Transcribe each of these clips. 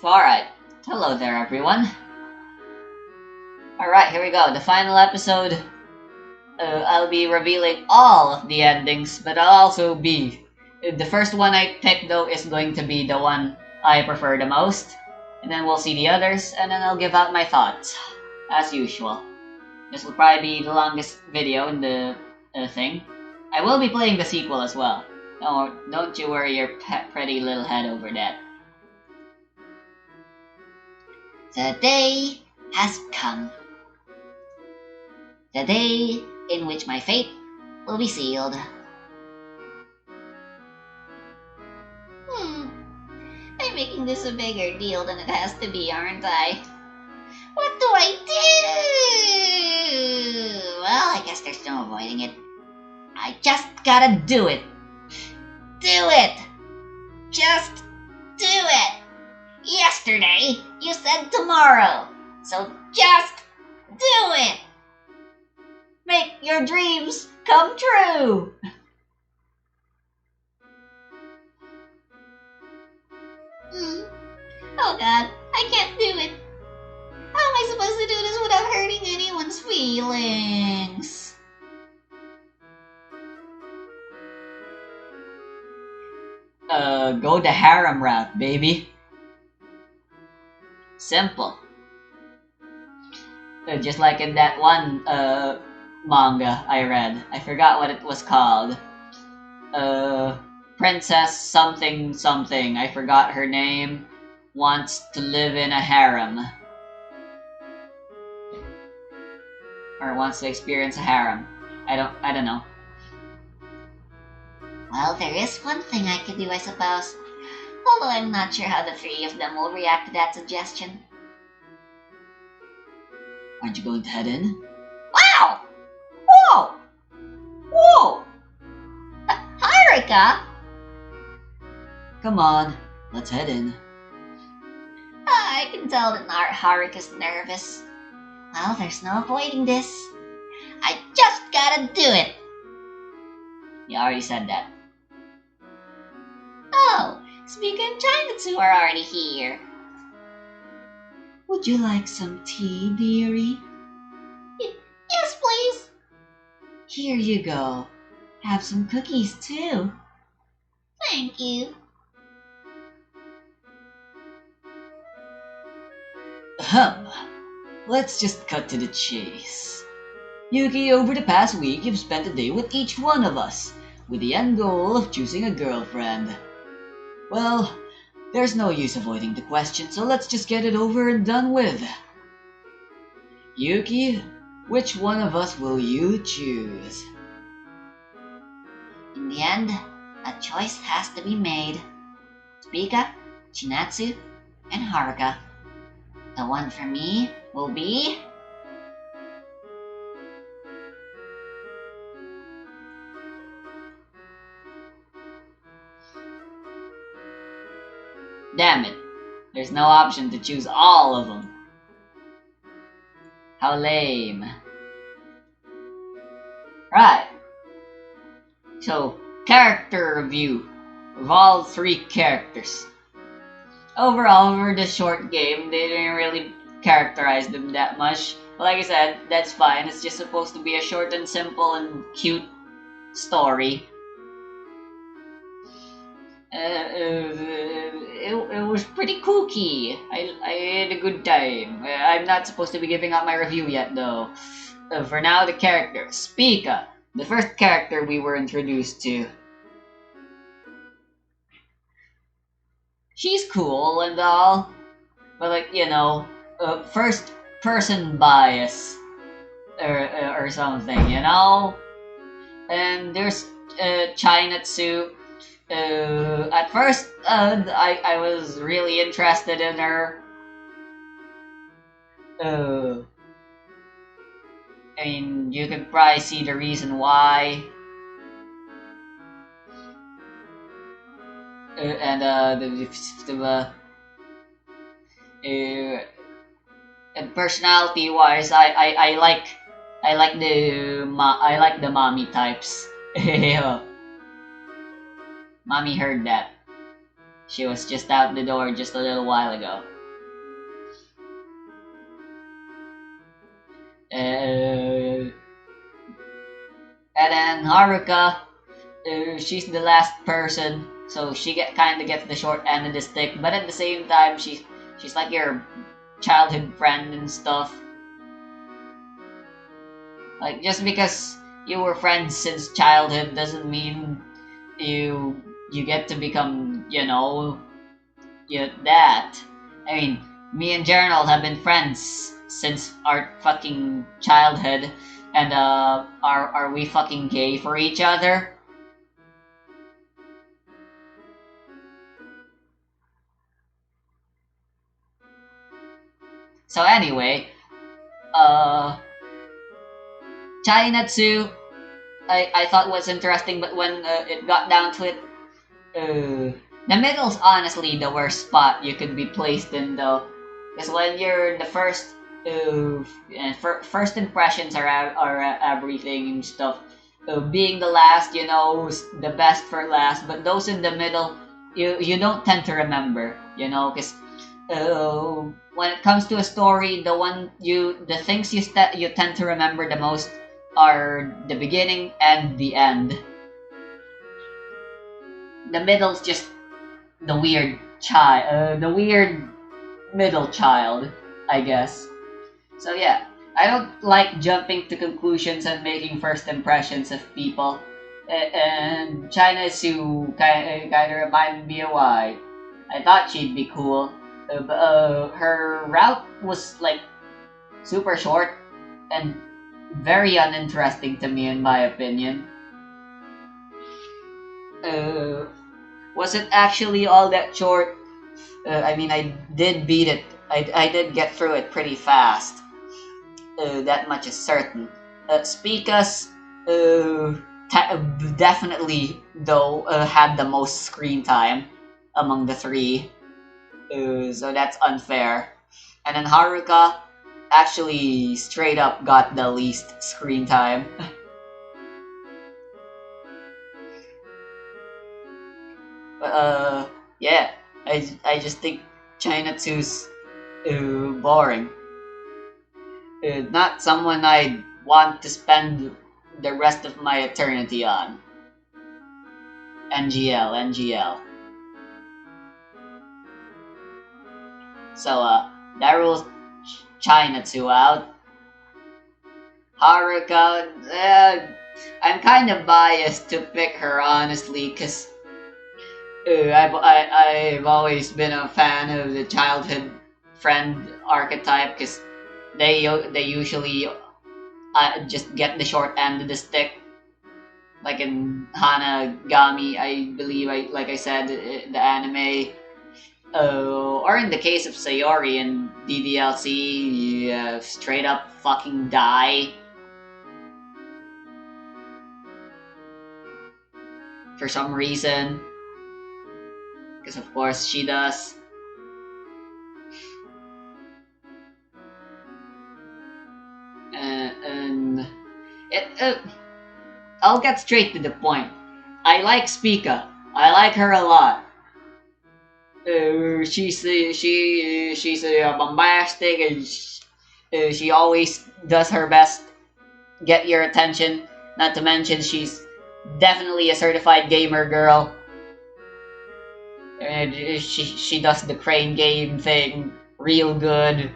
Alright, hello there everyone. Alright, here we go, the final episode. I'll be revealing all of the endings, but I'll also be... the first one I picked though is going to be the one I prefer the most. And then we'll see the others, and then I'll give out my thoughts, as usual. This will probably be the longest video in the thing. I will be playing the sequel as well. No, don't you worry your pretty little head over that. The day has come. The day in which my fate will be sealed. I'm making this a bigger deal than it has to be, aren't I? What do I do? Well, I guess there's no avoiding it. I just gotta do it. Do it! Just do it! Yesterday, you said tomorrow. So just do it! Make your dreams come true! Oh god, I can't do it. How am I supposed to do this without hurting anyone's feelings? Go the harem route, baby. Simple. Just like in that one manga I read. I forgot what it was called. Princess something something. I forgot her name. Wants to live in a harem. Or wants to experience a harem. I don't know. Well, there is one thing I could do, I suppose. Although I'm not sure how the three of them will react to that suggestion. Aren't you going to head in? Wow! Whoa! Whoa! Hi, Rika! Come on, let's head in. I can tell that Haruka's nervous. Well, there's no avoiding this. I just gotta do it. You already said that. Oh, Speaker and Chinatsu are already here. Would you like some tea, dearie? Yes, please. Here you go. Have some cookies, too. Thank you. Let's just cut to the chase. Yuki, over the past week, you've spent a day with each one of us, with the end goal of choosing a girlfriend. Well, there's no use avoiding the question, so let's just get it over and done with. Yuki, which one of us will you choose? In the end, a choice has to be made. Spica, Chinatsu, and Haruka. The one for me will be... Damn it, there's no option to choose all of them. How lame. Right. So, character review of all three characters. Overall, over this short game, they didn't really characterize them that much. But like I said, that's fine. It's just supposed to be a short and simple and cute story. It was pretty kooky. I had a good time. I'm not supposed to be giving out my review yet, though. For now, the character. Spica, the first character we were introduced to. She's cool and all, but like, you know, first person bias or something, you know? And there's Chinatsu. At first, I was really interested in her. I mean, you could probably see the reason why. And personality wise, I like the mommy types. Mommy heard that. She was just out the door just a little while ago. Uh, and then Haruka, she's the last person, so she kind of gets the short end of the stick. But at the same time, she's like your childhood friend and stuff. Like just because you were friends since childhood doesn't mean you get to become that. I mean, me and Gerald have been friends since our fucking childhood, and are we fucking gay for each other? So anyway, uh, Chainatsu, I thought was interesting, but when it got down to it, the middle's honestly the worst spot you could be placed in, though, because when you're the first, first impressions are everything and stuff. Being the last, is the best for last, but those in the middle, you don't tend to remember, because when it comes to a story, the things you tend to remember the most are the beginning and the end. The middle's just the weird middle child, I guess. So yeah, I don't like jumping to conclusions and making first impressions of people. And China Sue kind of reminded me of why I thought she'd be cool. But her route was like super short and very uninteresting to me, in my opinion. Uh, was it actually all that short? I mean, I did beat it. I did get through it pretty fast. That much is certain. Spikas, uh, definitely, though, had the most screen time among the three. So that's unfair. And then Haruka actually straight up got the least screen time. Yeah, I just think China 2's boring. Not someone I'd want to spend the rest of my eternity on. NGL, NGL. So, that rules China 2 out. Haruka, I'm kind of biased to pick her, honestly, because I've always been a fan of the childhood friend archetype, because they usually just get the short end of the stick. Like in Hanagami, I believe, like I said, the anime, or in the case of Sayori in DDLC, you straight up fucking die for some reason, because of course she does. And I'll get straight to the point. I like Spica. I like her a lot. She's bombastic, and she always does her best get your attention. Not to mention she's definitely a certified gamer girl. And she does the crane game thing real good.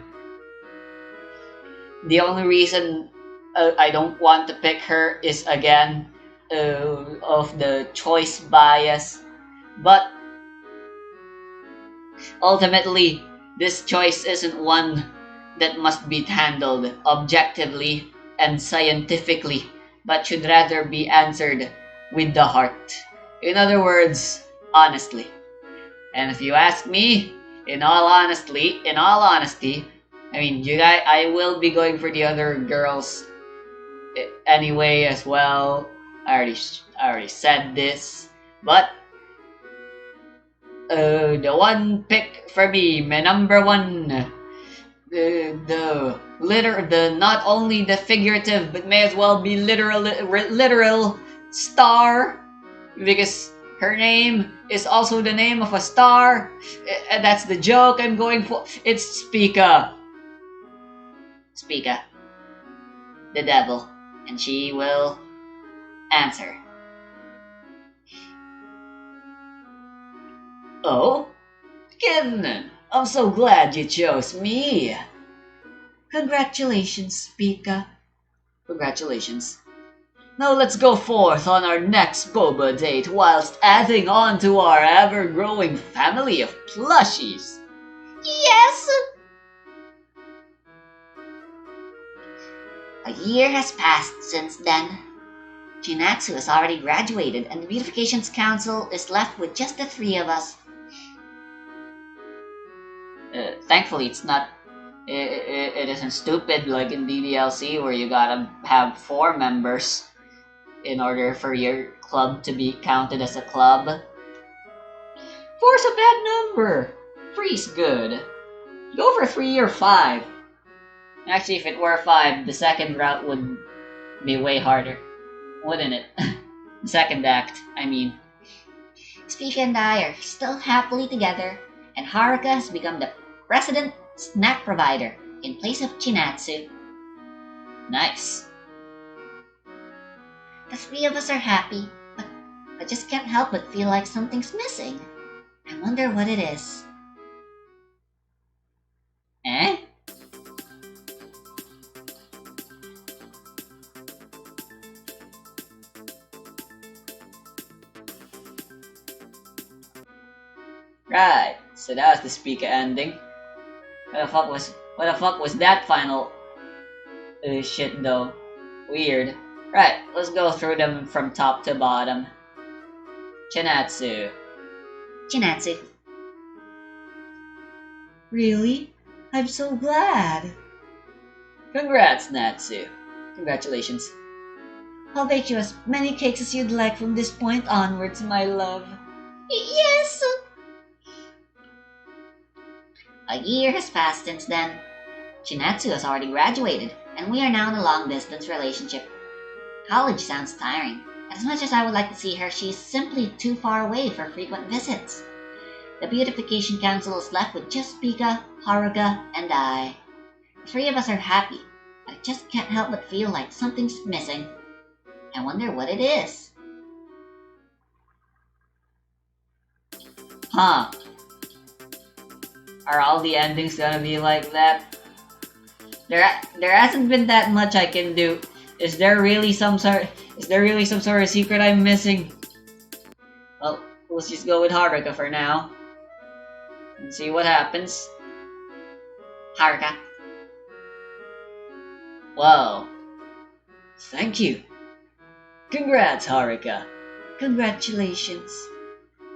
The only reason I don't want to pick her is again of the choice bias, but ultimately this choice isn't one that must be handled objectively and scientifically, but should rather be answered with the heart. In other words, honestly. And if you ask me, in all honesty, I mean, I will be going for the other girls anyway as well. I already said this, but the one pick for me, my number one, the not only the figurative but may as well be literal star, because her name is also the name of a star. And that's the joke I'm going for. It's Spica. Spica. the devil, and she will answer. Oh, Kitten, I'm so glad you chose me. Congratulations, Pika. Congratulations. Now let's go forth on our next boba date whilst adding on to our ever-growing family of plushies. Yes! A year has passed since then. Jinatsu has already graduated and the Beautifications Council is left with just the three of us. Thankfully, it's not. It isn't stupid like in DDLC where you gotta have 4 members in order for your club to be counted as a club. 4's a bad number. 3's good. Go for 3 or 5. Actually, if it were 5, the second route would be way harder, wouldn't it? The second act, I mean. Spika and I are still happily together, and Haruka has become the resident snack provider in place of Chinatsu. Nice. The three of us are happy, but I just can't help but feel like something's missing. I wonder what it is. Eh? Right, so that was the Speaker ending. What the fuck was that final shit though? Weird. Right, let's go through them from top to bottom. Chinatsu. Chinatsu. Really? I'm so glad. Congrats, Natsu. Congratulations. I'll bake you as many cakes as you'd like from this point onwards, my love. Yes! A year has passed since then. Chinatsu has already graduated, and we are now in a long-distance relationship. College sounds tiring. As much as I would like to see her, she is simply too far away for frequent visits. The Beautification Council is left with just Pika, Haruka, and I. The three of us are happy, but I just can't help but feel like something's missing. I wonder what it is. Huh. Are all the endings gonna be like that? There hasn't been that much I can do. Is there really some sort of secret I'm missing? Well, let's just go with Haruka for now. And see what happens. Haruka. Whoa. Thank you. Congrats, Haruka. Congratulations.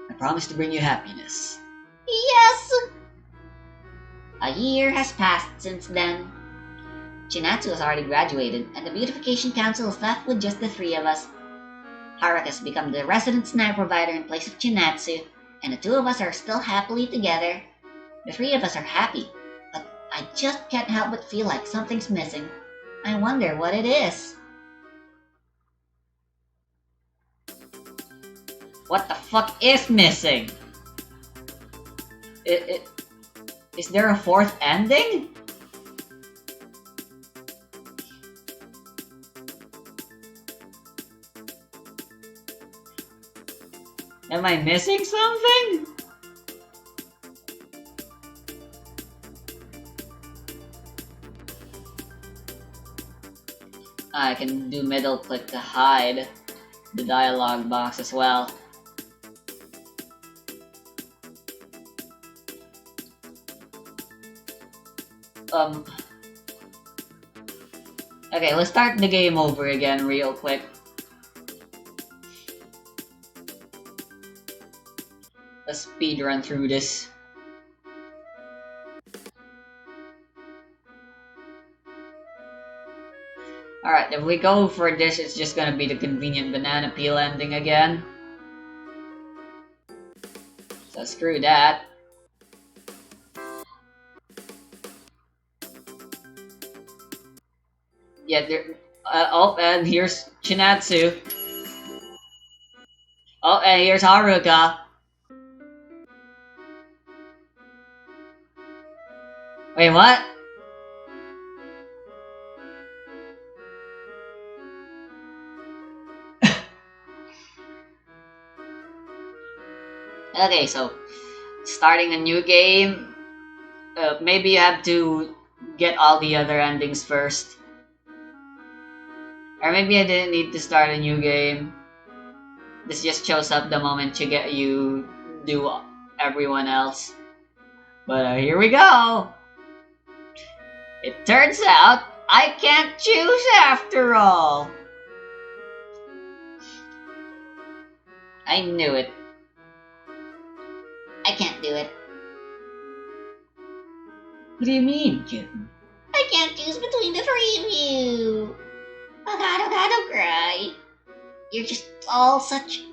I promise to bring you happiness. Yes! A year has passed since then. Chinatsu has already graduated, and the Beautification Council is left with just the three of us. Haruka has become the resident snack provider in place of Chinatsu, and the two of us are still happily together. The three of us are happy, but I just can't help but feel like something's missing. I wonder what it is. What the fuck is missing? Is there a 4th ending? Am I missing something? I can do middle click to hide the dialog box as well. Okay, let's start the game over again real quick. Let's speed run through this. Alright, if we go for this, it's just gonna be the convenient banana peel ending again. So screw that. Yeah, oh, and here's Chinatsu. Oh, and here's Haruka. Wait, what? Okay, so starting a new game, maybe you have to get all the other endings first. Or maybe I didn't need to start a new game. This just shows up the moment you do everyone else. But here we go. It turns out I can't choose after all. I knew it. I can't do it. What do you mean, kitten? I can't choose between the three of you. Oh God, don't cry. You're just all such.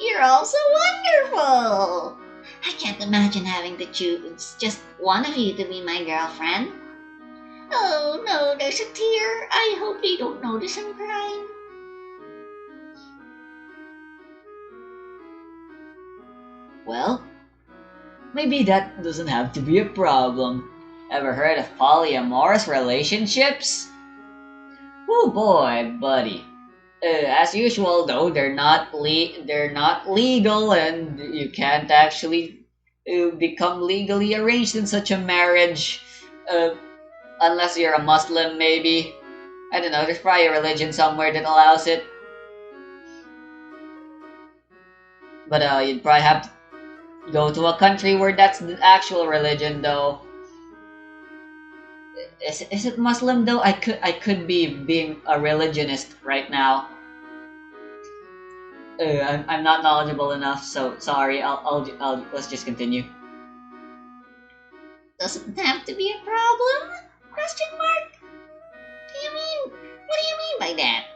You're all so wonderful. I can't imagine having to choose just one of you to be my girlfriend. Oh no, there's a tear. I hope you don't notice I'm crying. Well, maybe that doesn't have to be a problem. Ever heard of polyamorous relationships? Oh boy, buddy. As usual, though, they're not legal, and you can't actually become legally arranged in such a marriage, uh, unless you're a Muslim, maybe. I don't know. There's probably a religion somewhere that allows it, but you'd probably have to go to a country where that's the actual religion, though. Is it Muslim though? I could be being a religionist right now. I'm not knowledgeable enough, so sorry. I'll let's just continue. Doesn't have to be a problem? Question mark? Do you mean? What do you mean by that?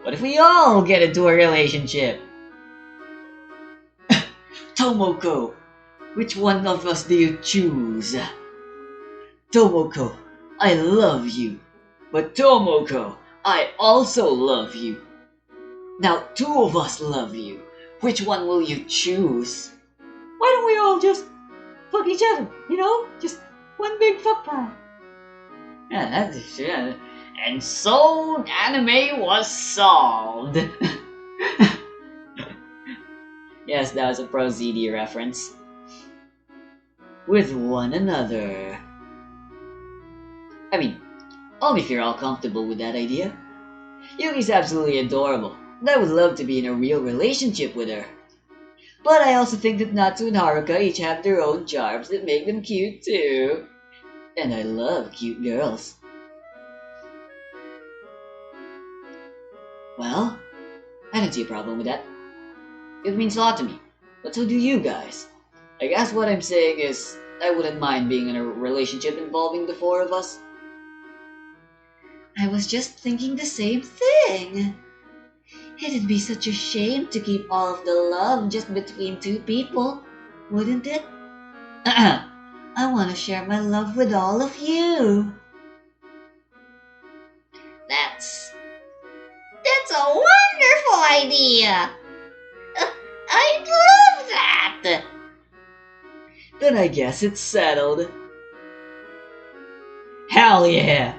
What if we all get into a relationship? Tomoko, which one of us do you choose? Tomoko, I love you. But Tomoko, I also love you. Now two of us love you. Which one will you choose? Why don't we all just fuck each other? You know? Just one big fuck pile. Yeah, that's yeah. And so anime was solved. Yes, that was a Pro ZD reference. With one another. I mean, only if you're all comfortable with that idea. Yuki's absolutely adorable, and I would love to be in a real relationship with her. But I also think that Natsu and Haruka each have their own charms that make them cute too. And I love cute girls. Well, I don't see a problem with that. It means a lot to me, but so do you guys. I guess what I'm saying is, I wouldn't mind being in a relationship involving the four of us. I was just thinking the same thing. It'd be such a shame to keep all of the love just between two people, wouldn't it? I want to share my love with all of you. That's a wonderful idea. I love that. Then I guess it's settled. Hell yeah!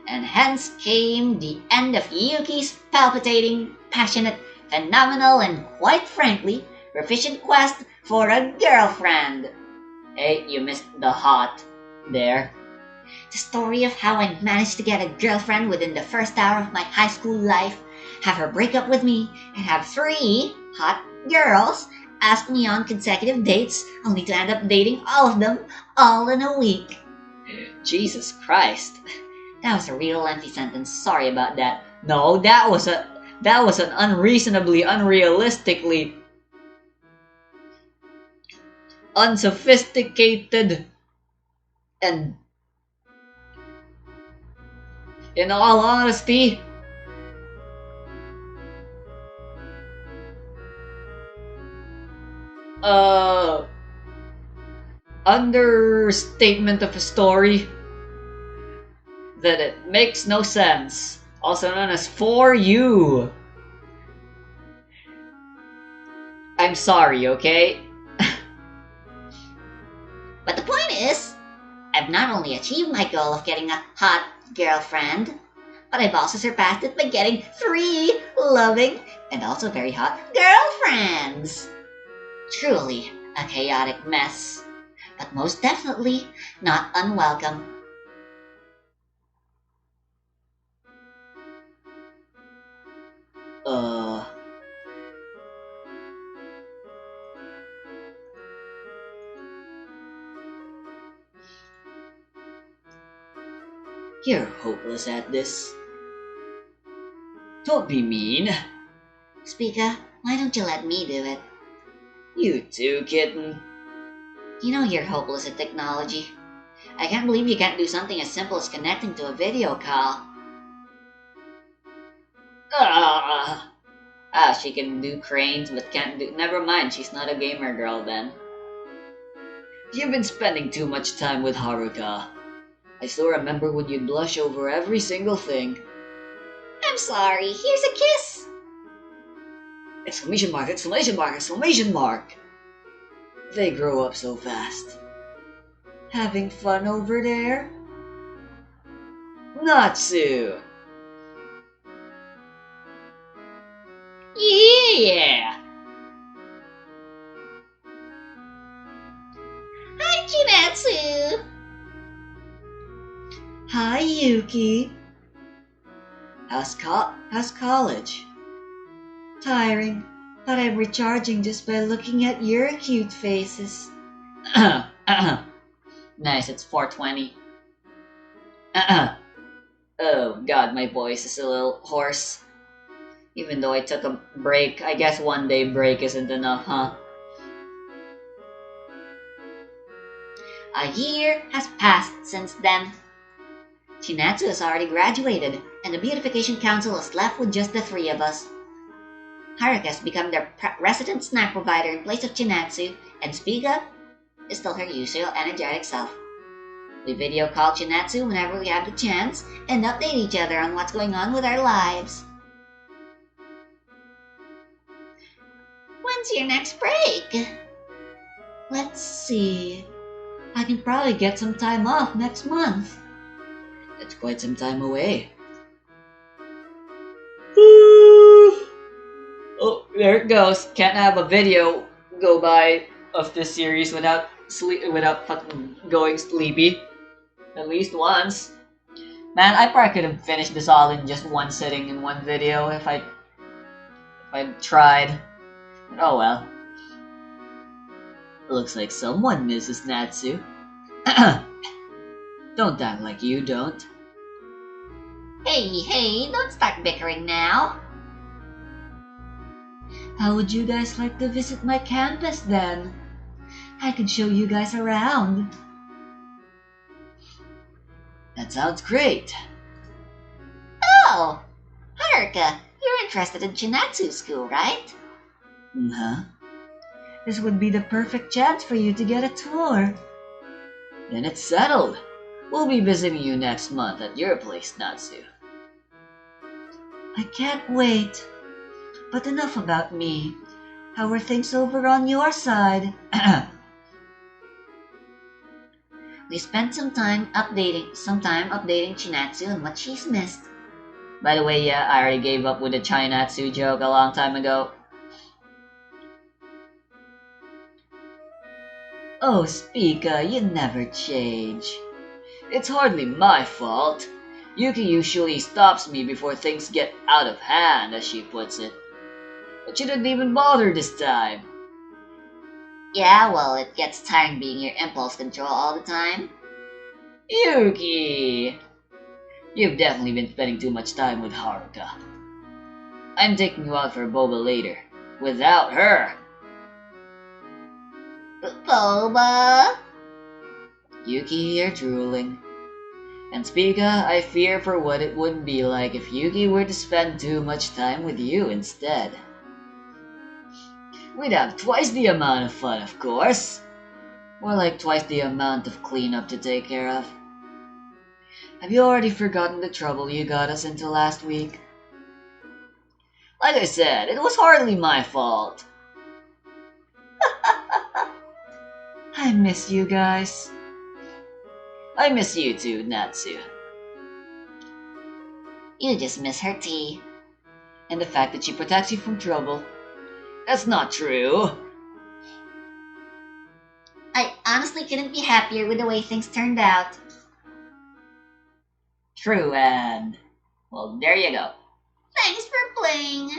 And hence came the end of Yuki's palpitating, passionate, phenomenal, and quite frankly, proficient quest for a girlfriend. Hey, you missed the hot there. The story of how I managed to get a girlfriend within the first hour of my high school life, have her break up with me, and have 3 hot girls ask me on consecutive dates, only to end up dating all of them all in a week. Jesus Christ. That was a real lengthy sentence. Sorry about that. No, that was an unreasonably, unrealistically unsophisticated, and in all honesty, understatement of a story that it makes no sense. Also known as for you. I'm sorry, okay? But the point is, I've not only achieved my goal of getting a hot girlfriend, but I've also surpassed it by getting 3 loving and also very hot girlfriends. Truly a chaotic mess, but most definitely not unwelcome. Uh, you're hopeless at this. Don't be mean. Spica, why don't you let me do it? You too, kitten. You know you're hopeless at technology. I can't believe you can't do something as simple as connecting to a video call. Ah, she can do cranes, but can't do. Never mind, she's not a gamer girl then. You've been spending too much time with Haruka. I still remember when you'd blush over every single thing. I'm sorry, here's a kiss. Exclamation mark, exclamation mark, exclamation mark! They grow up so fast. Having fun over there? Natsu! Yeah! Hi, Chinatsu. Hi, Yuki. How's college? Tiring, but I'm recharging just by looking at your cute faces. Nice, it's 4:20. Oh god, my voice is a little hoarse. Even though I took a break, I guess one day break isn't enough, huh? A year has passed since then. Chinatsu has already graduated, and the Beautification Council is left with just the three of us. Haruka has become their resident snack provider in place of Chinatsu, and Spiga is still her usual energetic self. We video call Chinatsu whenever we have the chance and update each other on what's going on with our lives. When's your next break? Let's see. I can probably get some time off next month. That's quite some time away. Oh, there it goes. Can't have a video go by of this series without fucking going sleepy. At least once. Man, I probably could have finished this all in just one sitting in one video if I tried. But oh well. Looks like someone misses Natsu. Don't act like you don't. Hey, don't start bickering now. How would you guys like to visit my campus then? I could show you guys around. That sounds great. Oh, Haruka, you're interested in Chinatsu school, right? Uh-huh. This would be the perfect chance for you to get a tour. Then it's settled. We'll be visiting you next month at your place, Natsu. I can't wait. But enough about me. How are things over on your side? We spent some time updating Chinatsu on what she's missed. By the way, yeah, I already gave up with the Chinatsu joke a long time ago. Oh, Spica, you never change. It's hardly my fault. Yuki usually stops me before things get out of hand, as she puts it. But she didn't even bother this time. Yeah, well, it gets tiring being your impulse control all the time. Yuki! You've definitely been spending too much time with Haruka. I'm taking you out for a boba later. Without her! Boba! Yuki, you're drooling. And Spiga, I fear for what it would be like if Yuki were to spend too much time with you instead. We'd have twice the amount of fun, of course. More like twice the amount of cleanup to take care of. Have you already forgotten the trouble you got us into last week? Like I said, it was hardly my fault. I miss you guys. I miss you too, Natsu. You just miss her tea. And the fact that she protects you from trouble. That's not true. I honestly couldn't be happier with the way things turned out. True, and well, there you go. Thanks for playing.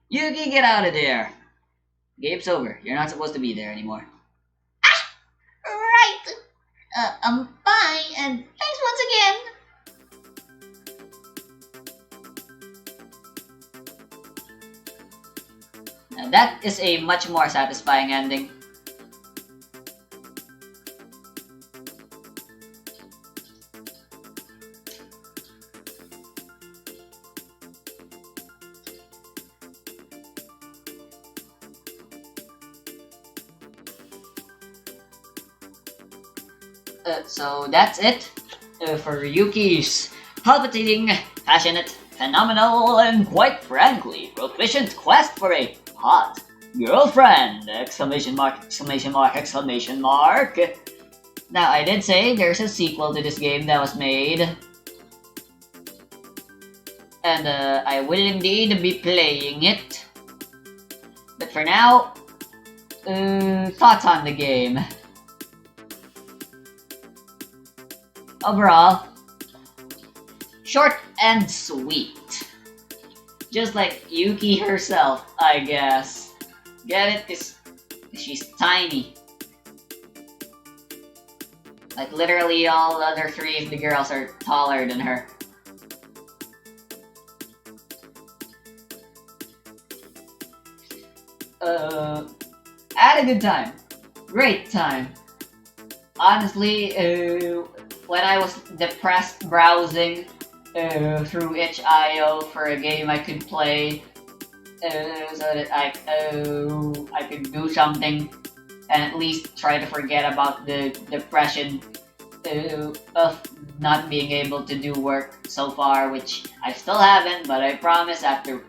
Yuki, get out of there. Game's over. You're not supposed to be there anymore. Right. Bye, and thanks once again. Now, that is a much more satisfying ending. So that's it for Yuki's palpitating, passionate, phenomenal, and quite frankly, proficient quest for a hot girlfriend! Exclamation mark, exclamation mark, exclamation mark. Now, I did say there's a sequel to this game that was made. And I will indeed be playing it. But for now, thoughts on the game. Overall, short and sweet. Just like Yuki herself, I guess. Get it? Cause she's tiny. Like literally all the other three of the girls are taller than her. Had a good time. Great time. Honestly, when I was depressed browsing through itch.io for a game I could play, so that I could do something and at least try to forget about the depression of not being able to do work so far, which I still haven't, but I promise after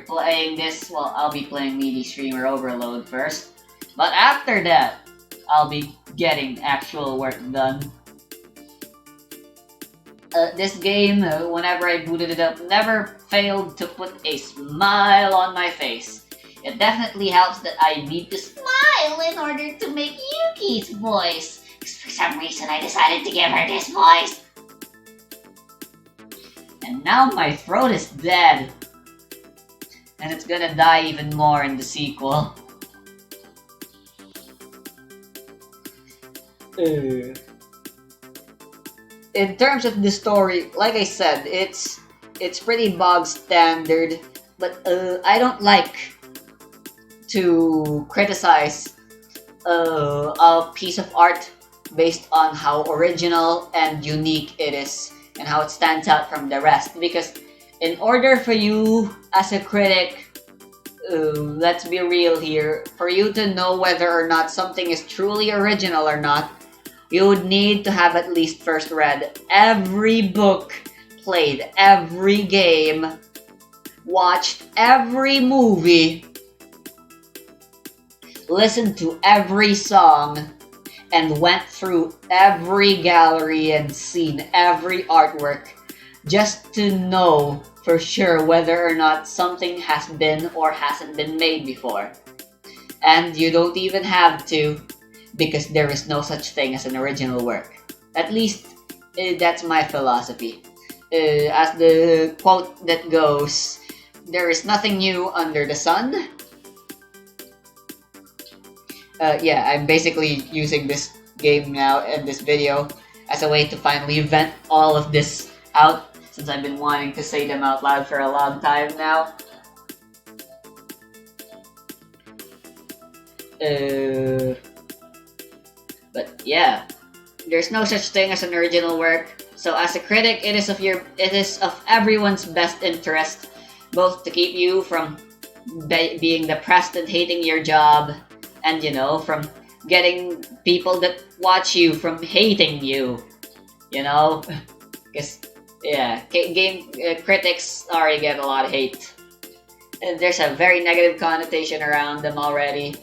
playing this, well, I'll be playing Meaty Streamer Overload first. But after that, I'll be getting actual work done. This game, whenever I booted it up, never failed to put a smile on my face. It definitely helps that I need to smile in order to make Yuki's voice. For some reason, I decided to give her this voice. And now my throat is dead. And it's gonna die even more in the sequel. In terms of the story, like I said, it's pretty bog standard, but I don't like to criticize a piece of art based on how original and unique it is and how it stands out from the rest, because in order for you as a critic, let's be real here, for you to know whether or not something is truly original or not, you would need to have at least first read every book, played every game, watched every movie, listened to every song, and went through every gallery and seen every artwork just to know for sure whether or not something has been or hasn't been made before. And you don't even have to, because there is no such thing as an original work. At least, that's my philosophy. As the quote that goes, there is nothing new under the sun. Yeah, I'm basically using this game now and this video as a way to finally vent all of this out, since I've been wanting to say them out loud for a long time now. But yeah, there's no such thing as an original work. So as a critic, it is of everyone's best interest, both to keep you from being depressed and hating your job, and from getting people that watch you from hating you. Because yeah, game critics already get a lot of hate. There's a very negative connotation around them already.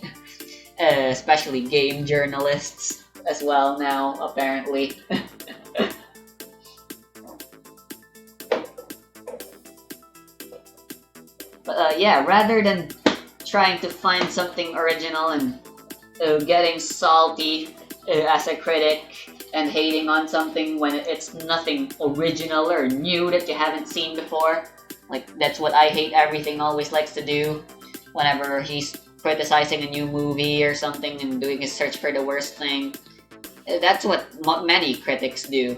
Especially game journalists as well now, apparently. But yeah, rather than trying to find something original and getting salty as a critic and hating on something when it's nothing original or new that you haven't seen before. Like, that's what I Hate Everything always likes to do whenever he's criticizing a new movie or something and doing his search for the worst thing. That's what many critics do.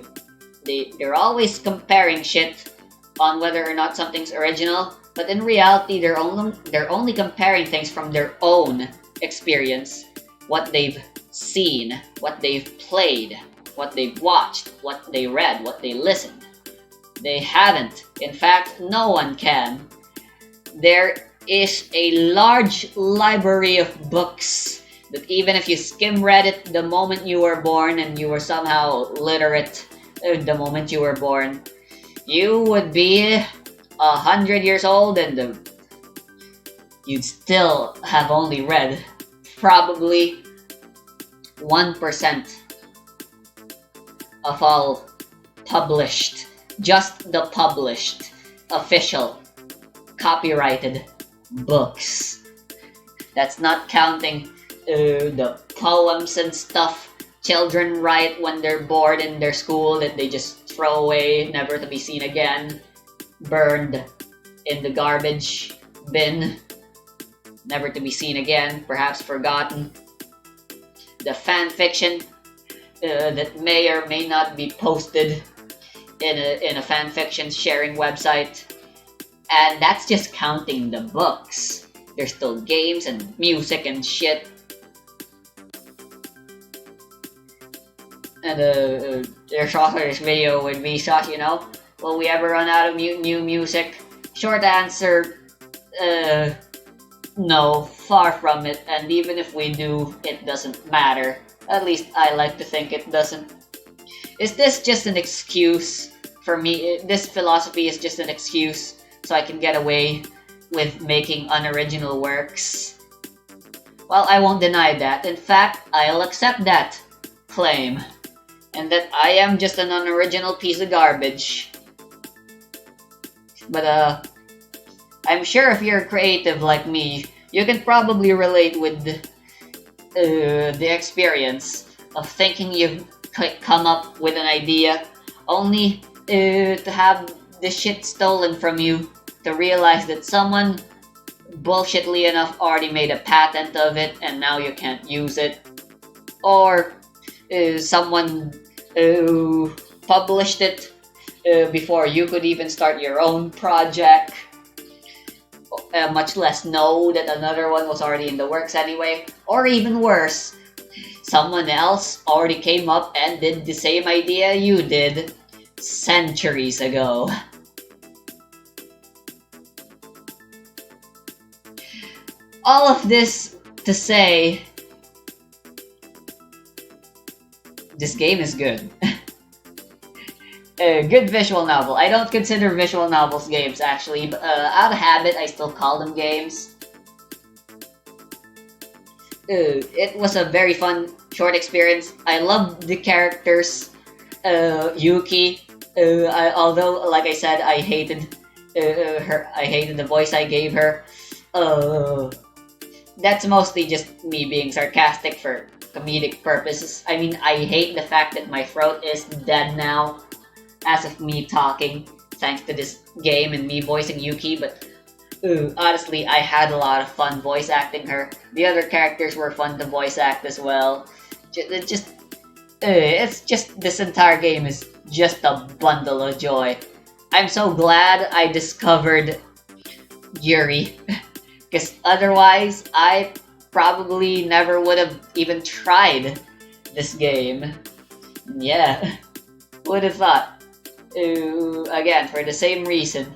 They're always comparing shit on whether or not something's original, but in reality, they're only comparing things from their own experience, what they've seen, what they've played, what they've watched, what they read, what they listened. They haven't. In fact, no one can. There is a large library of books that even if you skim read it the moment you were born and you were somehow literate the moment you were born, you would be 100 years old and you'd still have only read probably 1% of all published, just the published, official, copyrighted books. That's not counting the poems and stuff children write when they're bored in their school that they just throw away, never to be seen again, burned in the garbage bin, never to be seen again, perhaps forgotten. The fan fiction that may or may not be posted in a fan fiction sharing website. And that's just counting the books. There's still games and music and shit. And there's also this video with me, will we ever run out of new music? Short answer, no, far from it. And even if we do, it doesn't matter. At least I like to think it doesn't. Is this just an excuse for me? This philosophy is just an excuse so I can get away with making unoriginal works? Well, I won't deny that. In fact, I'll accept that claim. And that I am just an unoriginal piece of garbage. But I'm sure if you're creative like me, you can probably relate with the experience of thinking you've come up with an idea only to have the shit stolen from you, to realize that someone bullshitly enough already made a patent of it and now you can't use it, or someone published it before you could even start your own project, much less know that another one was already in the works anyway, or even worse, someone else already came up and did the same idea you did centuries ago. All of this to say, this game is good. A good visual novel. I don't consider visual novels games, actually, but out of habit, I still call them games. It was a very fun, short experience. I loved the characters. Yuki, although, like I said, I hated her. I hated the voice I gave her. That's mostly just me being sarcastic for comedic purposes. I mean, I hate the fact that my throat is dead now as of me talking, thanks to this game and me voicing Yuki, but honestly, I had a lot of fun voice acting her. The other characters were fun to voice act as well. It's just, this entire game is just a bundle of joy. I'm so glad I discovered Yuri, because otherwise, I probably never would have even tried this game. Yeah, would have thought. Again, for the same reason,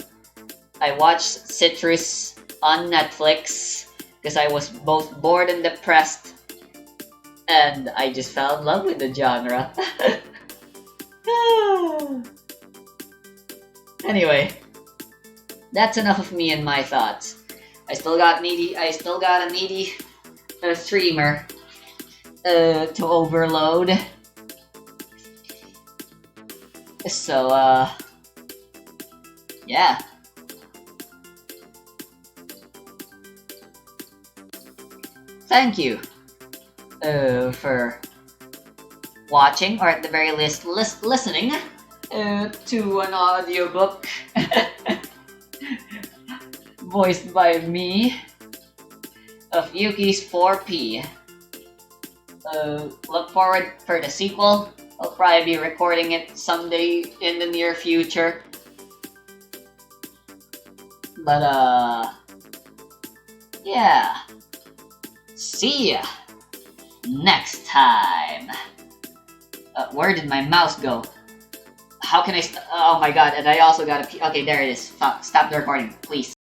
I watched Citrus on Netflix because I was both bored and depressed, and I just fell in love with the genre. Anyway, that's enough of me and my thoughts. I still got a needy streamer to overload. So, yeah. Thank you. for watching, or at the very least listening to an audiobook voiced by me of Yuki's 4P. Look forward for the sequel. I'll probably be recording it someday in the near future. But yeah. See ya next time. Where did my mouse go? How can I oh my god, and I also gotta pee. Okay, there it is. Stop the recording, please.